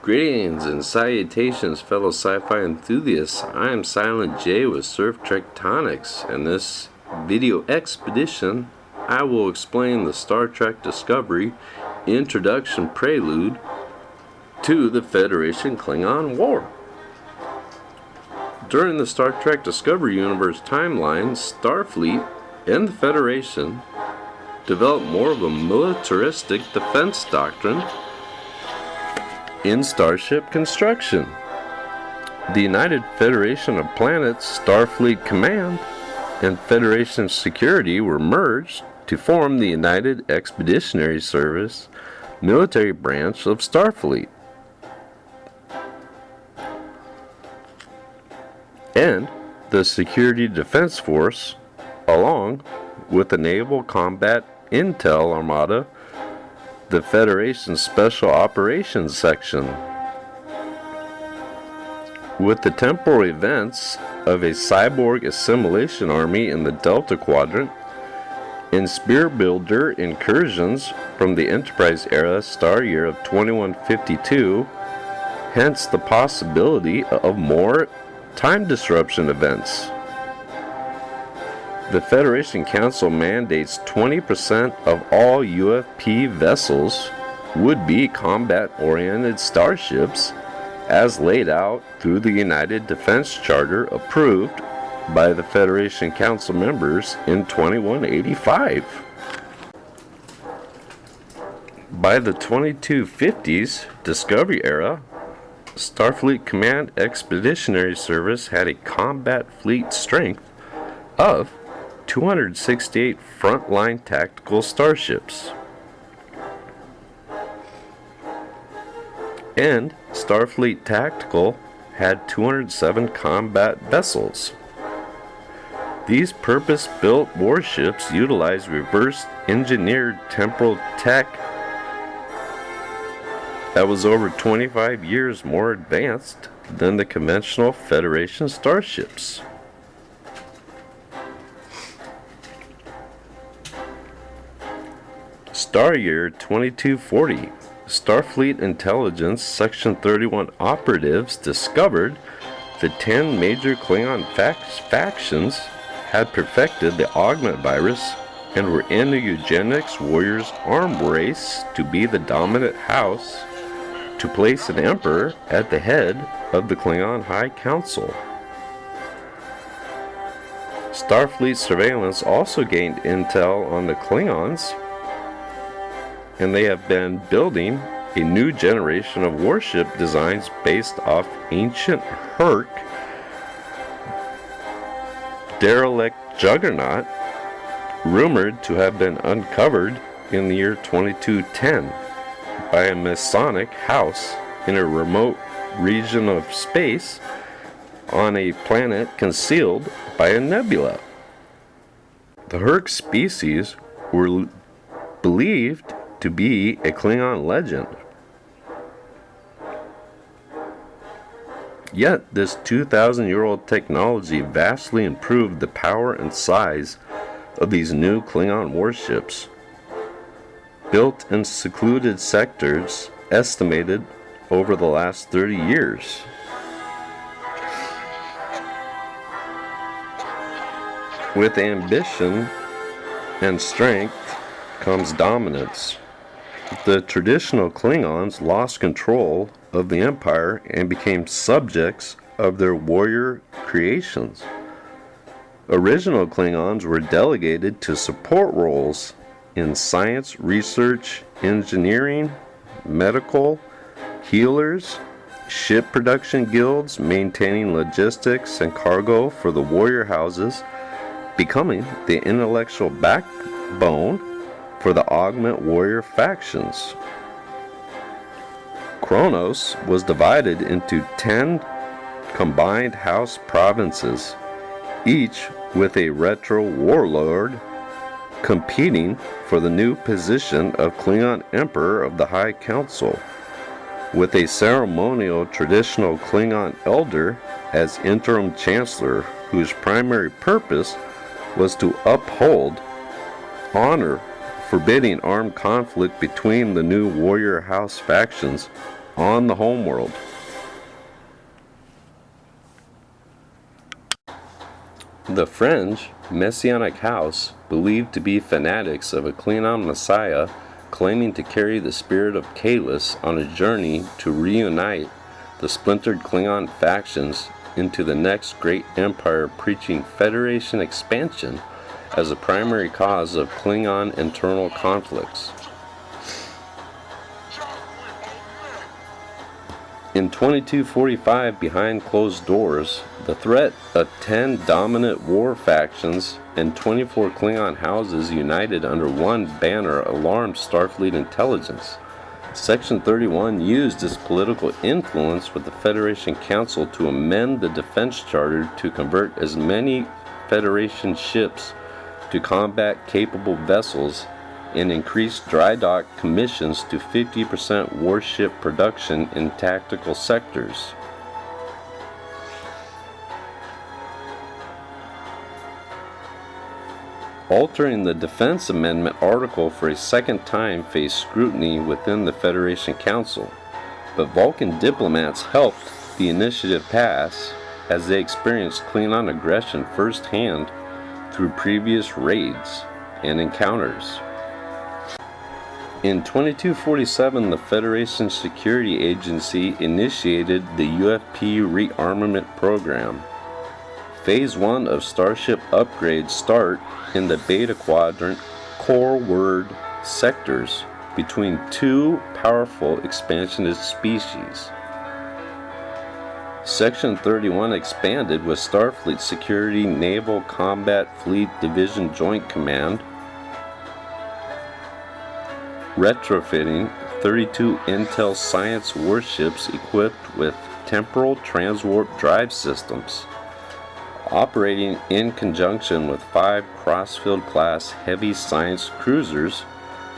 Greetings and salutations, fellow sci-fi enthusiasts. I am Silent J with Surf Tectonics, and this video expedition I will explain the Star Trek Discovery introduction prelude to the Federation Klingon War. During the Star Trek Discovery universe timeline, Starfleet and the Federation developed more of a militaristic defense doctrine in starship construction. The United Federation of Planets Starfleet Command and Federation Security were merged to form the United Expeditionary Service military branch of Starfleet. And the Security Defense Force, along with the Naval Combat Intel Armada, the Federation's Special Operations Section. With the temporal events of a cyborg assimilation army in the Delta Quadrant and spear builder incursions from the Enterprise era star year of 2152, hence the possibility of more time disruption events. The Federation Council mandates 20% of all UFP vessels would be combat-oriented starships as laid out through the United Defense Charter approved by the Federation Council members in 2185. By the 2250s Discovery era, Starfleet Command Expeditionary Service had a combat fleet strength of 268 frontline tactical starships. And Starfleet Tactical had 207 combat vessels. These purpose-built warships utilized reverse-engineered temporal tech that was over 25 years more advanced than the conventional Federation starships. Star year 2240, Starfleet Intelligence Section 31 operatives discovered the 10 major Klingon factions had perfected the augment virus and were in a eugenics warriors arm race to be the dominant house to place an emperor at the head of the Klingon High Council. Starfleet surveillance also gained intel on the Klingons, and they have been building a new generation of warship designs based off ancient Herc derelict juggernaut, rumored to have been uncovered in the year 2210 by a Masonic house in a remote region of space on a planet concealed by a nebula. The Herc species were believed to be a Klingon legend. Yet this 2,000-year-old technology vastly improved the power and size of these new Klingon warships, built in secluded sectors estimated over the last 30 years. With ambition and strength comes dominance. The traditional Klingons lost control of the Empire and became subjects of their warrior creations. Original Klingons were delegated to support roles in science, research, engineering, medical, healers, ship production guilds, maintaining logistics and cargo for the warrior houses, becoming the intellectual backbone for the augment warrior factions. Kronos was divided into 10 combined house provinces, each with a retro warlord competing for the new position of Klingon Emperor of the High Council, with a ceremonial traditional Klingon elder as interim chancellor, whose primary purpose was to uphold honor, forbidding armed conflict between the new warrior house factions on the homeworld. The French Messianic House, believed to be fanatics of a Klingon Messiah, claiming to carry the spirit of Kahless on a journey to reunite the splintered Klingon factions into the next great empire, preaching Federation expansion as a primary cause of Klingon internal conflicts. In 2245, behind closed doors, the threat of 10 dominant war factions and 24 Klingon houses united under one banner alarmed Starfleet intelligence. Section 31 used its political influence with the Federation Council to amend the Defense Charter to convert as many Federation ships to combat-capable vessels and increase dry dock commissions to 50% warship production in tactical sectors. Altering the Defense Amendment article for a second time faced scrutiny within the Federation Council, but Vulcan diplomats helped the initiative pass as they experienced Klingon aggression firsthand through previous raids and encounters. In 2247, the Federation Security Agency initiated the UFP rearmament program. Phase 1 of Starship upgrades start in the Beta Quadrant core word sectors between two powerful expansionist species. Section 31 expanded with Starfleet Security Naval Combat Fleet Division Joint Command, retrofitting 32 Intel Science warships equipped with temporal transwarp drive systems, operating in conjunction with 5 CROSSFIELD class heavy science cruisers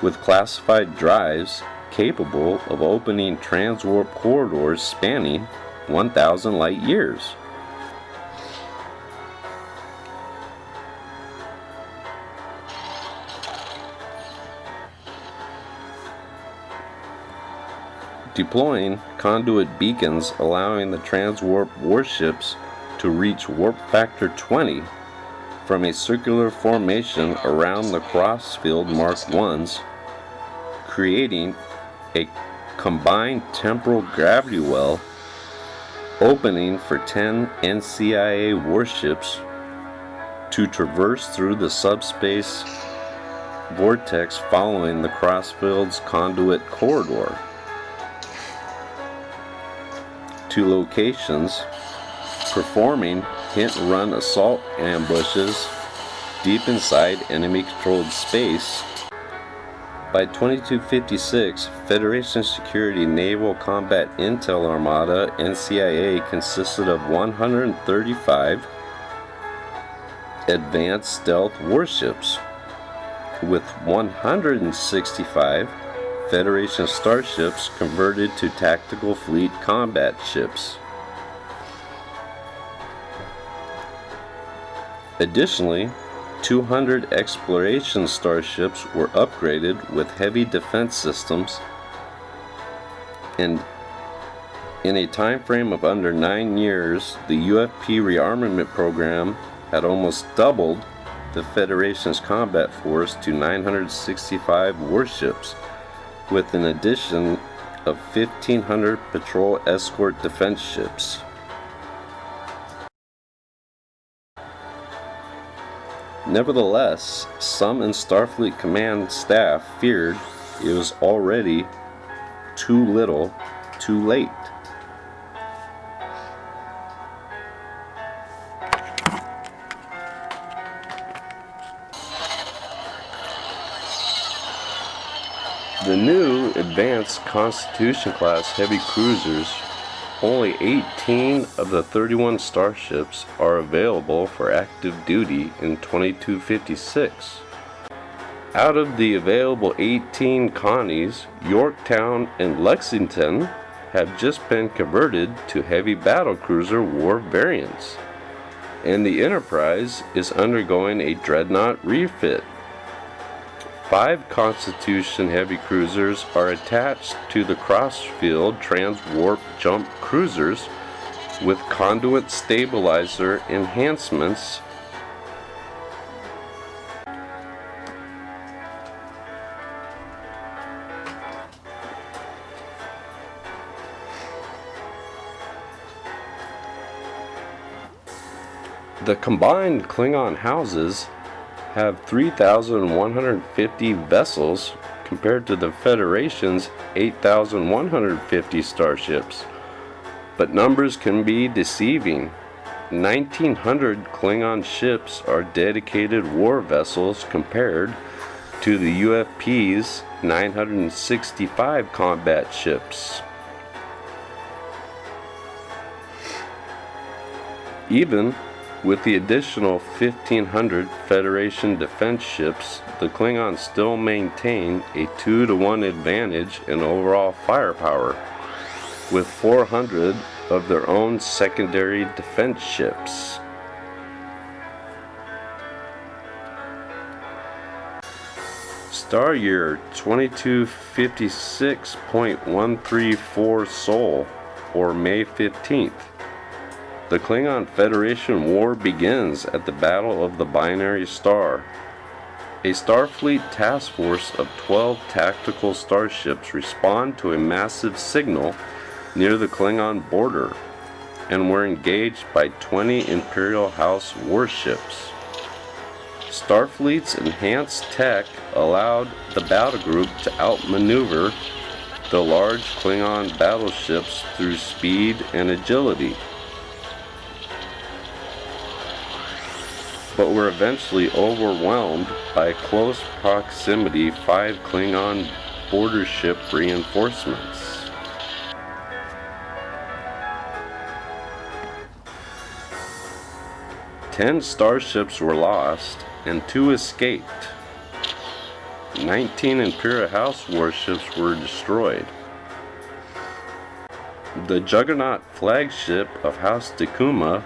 with classified drives capable of opening transwarp corridors spanning 1,000 light years. Deploying conduit beacons allowing the transwarp warships to reach warp factor 20 from a circular formation around the CROSSFIELD Mark Is, creating a combined temporal gravity well opening for 10 NCIA warships to traverse through the subspace vortex following the CROSSFIELD's conduit corridor to locations, performing hit-and-run assault ambushes deep inside enemy-controlled space. By 2256, Federation Security Naval Combat Intel Armada NCIA consisted of 135 advanced stealth warships, with 165 Federation starships converted to tactical fleet combat ships. Additionally, 200 exploration starships were upgraded with heavy defense systems, and in a time frame of under 9 years, the UFP rearmament program had almost doubled the Federation's combat force to 965 warships, with an addition of 1,500 patrol escort defense ships. Nevertheless, some in Starfleet command staff feared it was already too little, too late. The new advanced Constitution-class heavy cruisers, only 18 of the 31 starships are available for active duty in 2256. Out of the available 18 Connies, Yorktown and Lexington have just been converted to heavy battlecruiser war variants, and the Enterprise is undergoing a dreadnought refit. 5 Constitution heavy cruisers are attached to the CROSSFIELD TRANSWARP jump cruisers with conduit stabilizer enhancements. The combined Klingon houses have 3,150 vessels compared to the Federation's 8,150 starships. But numbers can be deceiving. 1,900 Klingon ships are dedicated war vessels compared to the UFP's 965 combat ships. Even with the additional 1,500 Federation defense ships, the Klingons still maintain a 2-to-1 advantage in overall firepower, with 400 of their own secondary defense ships. Star Year 2256.134 Sol, or May 15th. The Klingon Federation War begins at the Battle of the Binary Star. A Starfleet task force of 12 tactical starships respond to a massive signal near the Klingon border and were engaged by 20 Imperial House warships. Starfleet's enhanced tech allowed the battle group to outmaneuver the large Klingon battleships through speed and agility, but were eventually overwhelmed by close proximity 5 Klingon border ship reinforcements. Ten starships were lost and 2 escaped. 19 Imperial House warships were destroyed. The Juggernaut flagship of House Takuma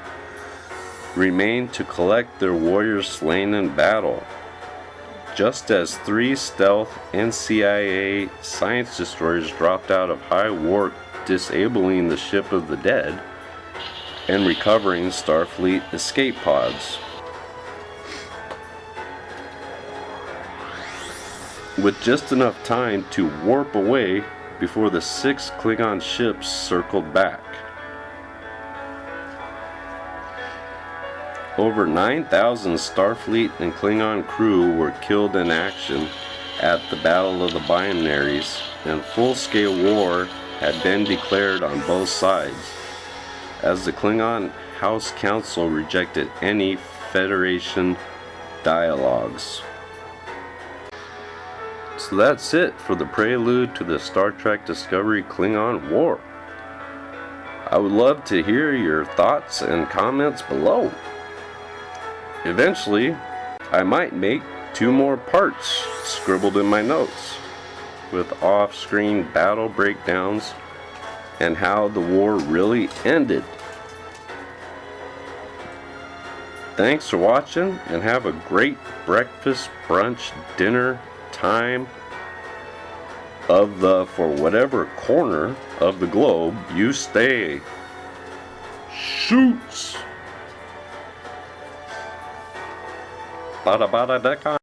remained to collect their warriors slain in battle, just as 3 stealth NCIA science destroyers dropped out of high warp, disabling the ship of the dead and recovering Starfleet escape pods. With just enough time to warp away before the 6 Klingon ships circled back. Over 9,000 Starfleet and Klingon crew were killed in action at the Battle of the Binaries, and full-scale war had been declared on both sides, as the Klingon House Council rejected any Federation dialogues. So that's it for the prelude to the Star Trek Discovery Klingon War. I would love to hear your thoughts and comments below. Eventually, I might make 2 more parts scribbled in my notes, with off-screen battle breakdowns and how the war really ended. Thanks for watching, and have a great breakfast, brunch, dinner time of the, for whatever corner of the globe you stay. Shoots! Bada bada decon.